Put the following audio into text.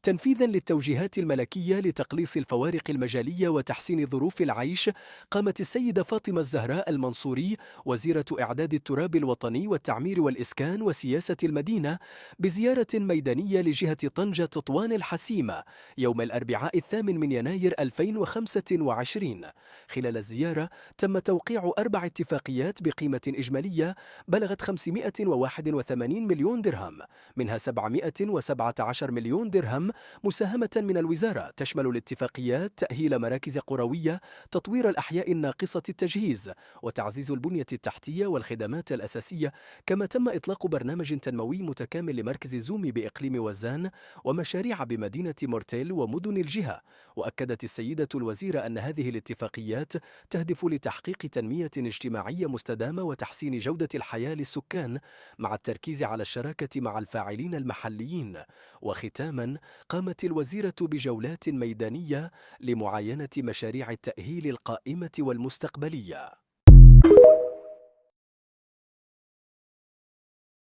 تنفيذا للتوجيهات الملكية لتقليص الفوارق المجالية وتحسين ظروف العيش، قامت السيدة فاطمة الزهراء المنصوري وزيرة إعداد التراب الوطني والتعمير والإسكان وسياسة المدينة بزيارة ميدانية لجهة طنجة تطوان الحسيمة يوم الأربعاء 8 يناير 2025. خلال الزيارة تم توقيع 4 اتفاقيات بقيمة إجمالية بلغت 581 مليون درهم، منها 717 مليون درهم مساهمة من الوزارة. تشمل الاتفاقيات تأهيل مراكز قروية، تطوير الأحياء الناقصة التجهيز، وتعزيز البنية التحتية والخدمات الأساسية. كما تم إطلاق برنامج تنموي متكامل لمركز زوم بإقليم وزان ومشاريع بمدينة مورتيل ومدن الجهة. وأكدت السيدة الوزيرة أن هذه الاتفاقيات تهدف لتحقيق تنمية اجتماعية مستدامة وتحسين جودة الحياة للسكان، مع التركيز على الشراكة مع الفاعلين المحليين. وختاما، قامت الوزيرة بجولات ميدانية لمعاينة مشاريع التأهيل القائمة والمستقبلية.